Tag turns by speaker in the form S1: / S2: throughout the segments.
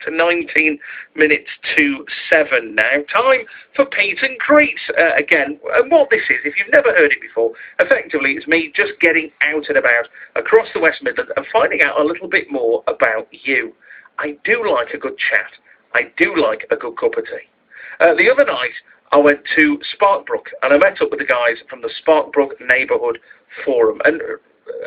S1: to 19 minutes to 7 now. Time for Pete and Greets again. And what this is, if you've never heard it before, effectively it's me just getting out and about across the West Midlands and finding out a little bit more about you. I do like a good chat. I do like a good cup of tea. The other night, I went to Sparkbrook and I met up with the guys from the Sparkbrook Neighbourhood Forum. And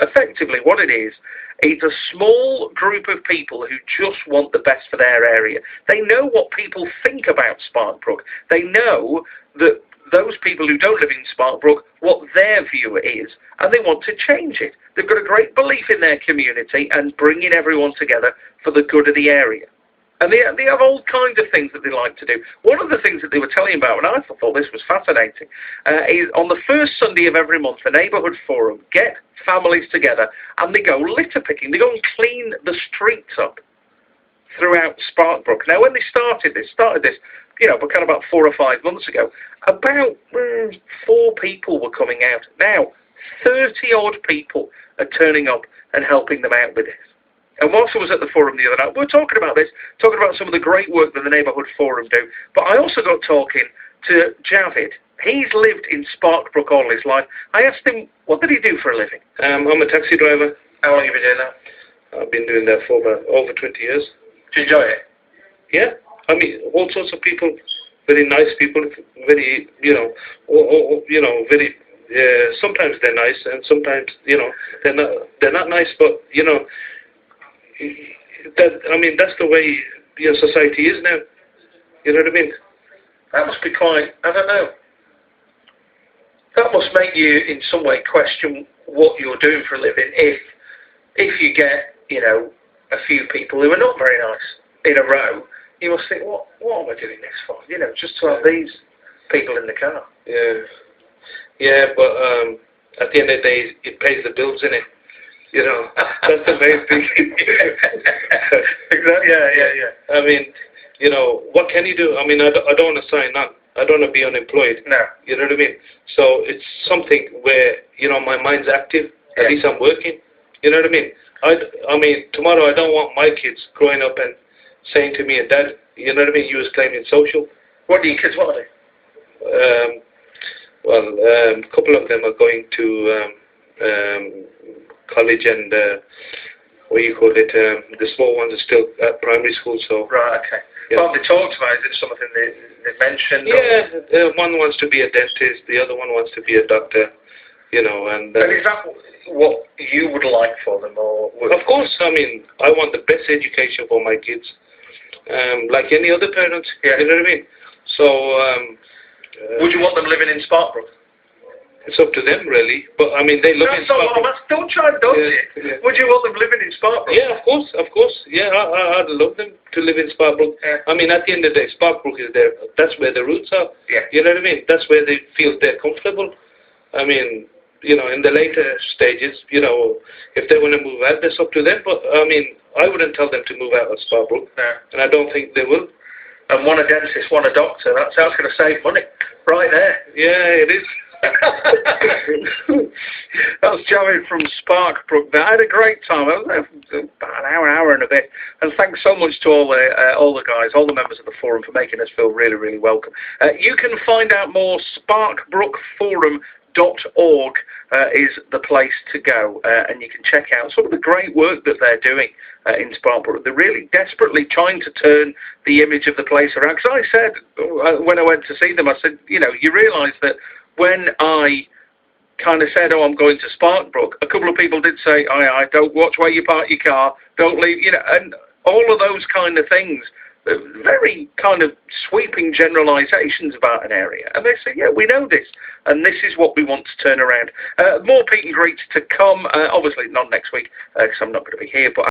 S1: effectively what it is, it's a small group of people who just want the best for their area. They know what people think about Sparkbrook. They know that those people who don't live in Sparkbrook, what their view is, and they want to change it. They've got a great belief in their community and bringing everyone together for the good of the area. And they have all kinds of things that they like to do. One of the things that they were telling me about, and I thought this was fascinating, is on the first Sunday of every month, the Neighbourhood Forum get families together and they go litter picking. They go and clean the streets up throughout Sparkbrook. Now, when they started this, you know, but kind of about 4 or 5 months ago, about 4 people were coming out. Now, 30-odd people are turning up and helping them out with this. And whilst I was at the forum the other night, we were talking about this, talking about some of the great work that the Neighbourhood Forum do. But I also got talking to Javed. He's lived in Sparkbrook all his life. I asked him, what did he do for a living?
S2: I'm a taxi driver.
S1: How long have you been doing that?
S2: I've been doing that for over 20 years.
S1: Do you enjoy it?
S2: Yeah. I mean, all sorts of people, very nice people, very, very, sometimes they're nice and sometimes, they're not nice, but, that's the way your society is now. You know what I mean?
S1: That must be quite, I don't know. That must make you in some way question what you're doing for a living if you get, a few people who are not very nice in a row. You must think, what am I doing this for? Just to have these people in the car.
S2: Yeah, but at the end of the day, it pays the bills, innit? That's the main thing.
S1: Exactly. Yeah.
S2: I mean, what can you do? I mean, I don't want to sign on. I don't want to be unemployed.
S1: No.
S2: You know what I mean? So it's something where, my mind's active. At least I'm working. You know what I mean? I mean, tomorrow I don't want my kids growing up and saying to me, Dad, you know what I mean? You was claiming social.
S1: What do your kids want to do?
S2: A couple of them are going to college and the small ones are still at primary school. So
S1: right, okay. Yeah. Well, they talked about it. Is it something they mentioned?
S2: Yeah, one wants to be a dentist, the other one wants to be a doctor. And
S1: is that what you would like for them, or?
S2: Of course. I mean, I want the best education for my kids, like any other parent.
S1: Yeah.
S2: You know what I mean? So,
S1: would you want them living in Sparkbrook?
S2: It's up to them, really. But I mean, they live in Sparkbrook.
S1: Don't try and dodge it. Yeah. Would you want them living in Sparkbrook?
S2: Yeah, of course. Yeah, I'd love them to live in Sparkbrook. Yeah. I mean, at the end of the day, Sparkbrook is there. That's where the roots are.
S1: Yeah.
S2: You know what I mean? That's where they feel they're comfortable. I mean, in the later stages, if they want to move out, that's up to them. But I mean, I wouldn't tell them to move out of Sparkbrook.
S1: No.
S2: And I don't think they will.
S1: And one a dentist, one a doctor. That's going to save money, right there.
S2: Yeah, it is.
S1: That was Javed from Sparkbrook there. I had a great time. I was there for about an hour and a bit. And thanks so much to all the guys, all the members of the forum for making us feel really, really welcome. You can find out more. Sparkbrookforum.org is the place to go, and you can check out some of the great work that they're doing in Sparkbrook. They're really desperately trying to turn the image of the place around. Because I said, when I went to see them, I said, you realise that when I kind of said, I'm going to Sparkbrook, a couple of people did say, aye, don't watch where you park your car, don't leave, and all of those kind of things. Very kind of sweeping generalisations about an area. And they say, yeah, we know this, and this is what we want to turn around. More Pete and Greets to come, obviously not next week, because I'm not going to be here, but